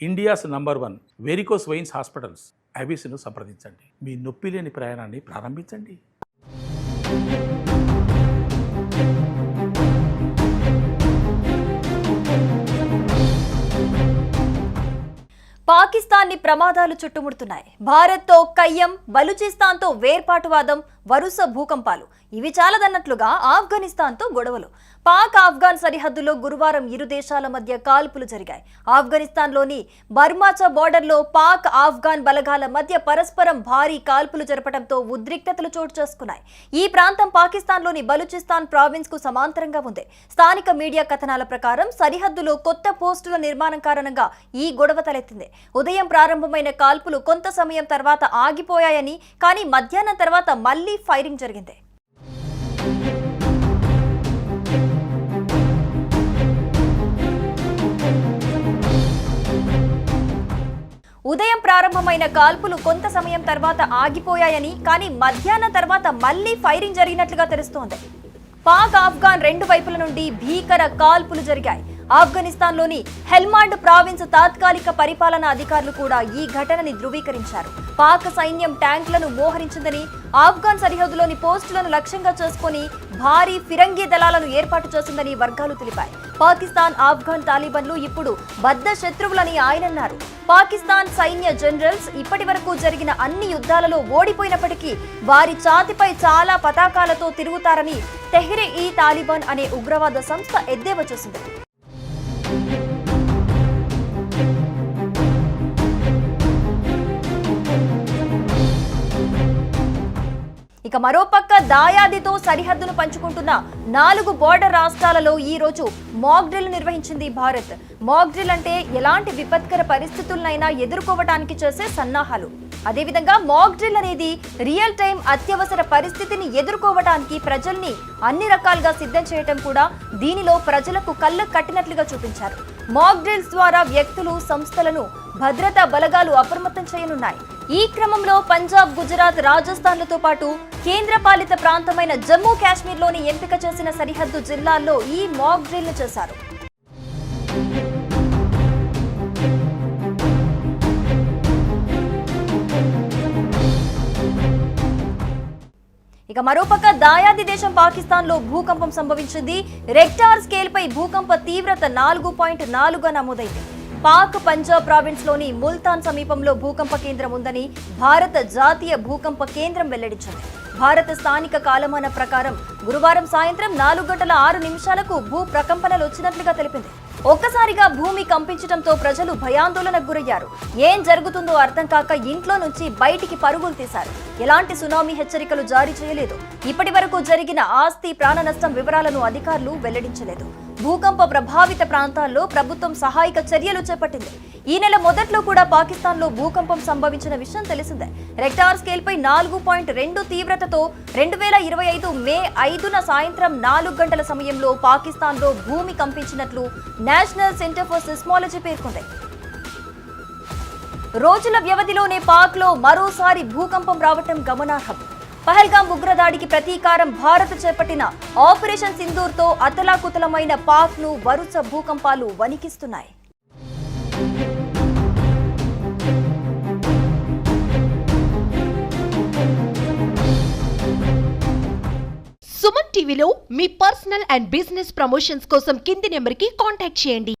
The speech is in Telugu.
India's number 1 varicose veins hospitals ఐబీసీను సంప్రదించండి. మీ నొప్పి లేని ప్రయాణాన్ని ప్రారంభించండి. పాకిస్తాన్ని ప్రమాదాలు చుట్టుముడుతున్నాయి. భారత్తో కయ్యం, బలూచిస్తాన్తో వేర్పాటువాదం, వరుస భూకంపాలు ఇవి చాలదన్నట్లుగా ఆఫ్ఘనిస్తాన్తో గొడవలు. పాక్ ఆఫ్ఘాన్ సరిహద్దులో గురువారం ఇరు దేశాల మధ్య కాల్పులు జరిగాయి. ఆఫ్ఘనిస్తాన్లోని బర్మాచా బోర్డర్లో పాక్ ఆఫ్ఘాన్ బలగాల మధ్య పరస్పరం భారీ కాల్పులు జరపడంతో ఉద్రిక్తతలు చోటు చేసుకున్నాయి. ఈ ప్రాంతం పాకిస్తాన్లోని బలూచిస్తాన్ ప్రావిన్స్ కు సమాంతరంగా ఉంది. స్థానిక మీడియా కథనాల ప్రకారం సరిహద్దులో కొత్త పోస్టుల నిర్మాణం కారణంగా ఈ గొడవ తలెత్తింది. ఉదయం ప్రారంభమైన కాల్పులు కొంత సమయం తర్వాత ఆగిపోయాయని, కానీ మధ్యాహ్నం తర్వాత మళ్లీ ఫైరింగ్ జరిగింది. ఉదయం ప్రారంభమైన కాల్పులు కొంత సమయం తర్వాత ఆగిపోయాయని, కానీ మధ్యాహ్నం తర్వాత మళ్లీ ఫైరింగ్ జరిగినట్లుగా తెలుస్తోంది. పాక్ ఆఫ్ఘాన్ రెండు వైపుల నుండి భీకర కాల్పులు జరిగాయి. ఆఫ్ఘనిస్తాన్లోని హెల్మాండ్ ప్రావిన్స్ తాత్కాలిక పరిపాలనా అధికారులు కూడా ఈ ఘటనని ధృవీకరించారు. పాక్ సైన్యం ట్యాంకులను మోహరించిందని, ఆఫ్ఘాన్ సరిహద్దులోని పోస్టులను లక్ష్యంగా చేసుకుని భారీ ఫిరంగి దళాలను ఏర్పాటు చేసిందని వర్గాలు తెలిపాయి. పాకిస్తాన్ ఆఫ్ఘాన్ తాలిబాన్లు ఇప్పుడు బద్ధ శత్రువులని ఆయనన్నారు. పాకిస్తాన్ సైన్య జనరల్స్ ఇప్పటి వరకు జరిగిన అన్ని యుద్ధాలలో ఓడిపోయినప్పటికీ వారి ఛాతిపై చాలా పతాకాలతో తిరుగుతారని తెహ్రీ-ఈ తాలిబాన్ అనే ఉగ్రవాద సంస్థ ఎద్దేవా చేసింది. ఇక మరోపక్క దాయాదితో సరిహద్దును పంచుకుంటున్న 4 బోర్డర్ రాష్ట్రాలలో ఈ రోజు మాక్ డ్రిల్ నిర్వహించింది భారత్. మాక్ డ్రిల్ అంటే ఎలాంటి విపత్కర పరిస్థితులనైనా ఎదుర్కోవడానికి చేసే సన్నాహాలు. అదేవిధంగా మాక్ డ్రిల్ అనేది రియల్ టైం అత్యవసర పరిస్థితిని ఎదుర్కోవడానికి ప్రజల్ని అన్ని రకాలుగా సిద్ధం చేయటం కూడా దీనిలో ప్రజలకు కళ్ళకు కట్టినట్లుగా చూపించారు. మాక్ డ్రిల్స్ ద్వారా వ్యక్తులు, సంస్థలను భద్రతా బలగాలు అప్రమత్తం చేయనున్నాయి. ఈ క్రమంలో పంజాబ్, గుజరాత్, రాజస్థాన్లతో పాటు కేంద్రపాలిత ప్రాంతమైన జమ్మూ కాశ్మీర్లోని ఎంపిక చేసిన సరిహద్దు జిల్లాల్లో ఈ మాక్ డ్రిల్ చేశారు. ఇక మరోపక్క దాయాది దేశం పాకిస్తాన్ లో భూకంపం సంభవించింది. రెక్టార్ స్కేల్ పై భూకంప తీవ్రత 4.4గా నమోదైంది. పాక్ పంజాబ్ ప్రావిన్స్ లోని ముల్తాన్ సమీపంలో భూకంప కేంద్రం ఉందని భారత జాతీయ భూకంప కేంద్రం వెల్లడించింది. భారత స్థానిక కాలమాన ప్రకారం గురువారం సాయంత్రం 4:06 భూ ప్రకంపనలు వచ్చినట్లుగా తెలిపింది. ఒక్కసారిగా భూమి కంపించడంతో ప్రజలు భయాందోళనకు గురయ్యారు. ఏం జరుగుతుందో అర్థం కాక ఇంట్లో నుంచి బయటికి పరుగులు తీశారు. ఎలాంటి సునామీ హెచ్చరికలు జారీ చేయలేదు. ఇప్పటి వరకు జరిగిన ఆస్తి, ప్రాణ నష్టం వివరాలను అధికారులు వెల్లడించలేదు. భూకంప ప్రభావిత ప్రాంతాల్లో ప్రభుత్వం సహాయక చర్యలు చేపట్టింది. ఈ నెల మొదట్లో కూడా పాకిస్తాన్ లో భూకంపం సంభవించిన విషయం తెలిసిందే. రెక్టార్ స్కేల్ పై 4.2 తీవ్రతతో 2025 మే 5న సాయంత్రం 4 గంటల సమయంలో పాకిస్తాన్ లో భూమి కంపించినట్లు నేషనల్ సెంటర్ ఫర్ సిస్మాలజీ పేర్కొంది. రోజుల వ్యవధిలోనే పాక్ లో మరోసారి భూకంపం రావటం గమనార్హం. పహల్గాం ఉగ్రదాడికి ప్రతీకారం భారత్ చేపట్టిన ఆపరేషన్ సింధూర్తో అతలాకుతలమైన పాక్ ను వరుస భూకంపాలు వణికిస్తున్నాయి. సుమన్ టీవీలో మీ పర్సనల్ అండ్ బిజినెస్ ప్రమోషన్స్ కోసం కింది నెంబర్కి కాంటాక్ట్ చేయండి.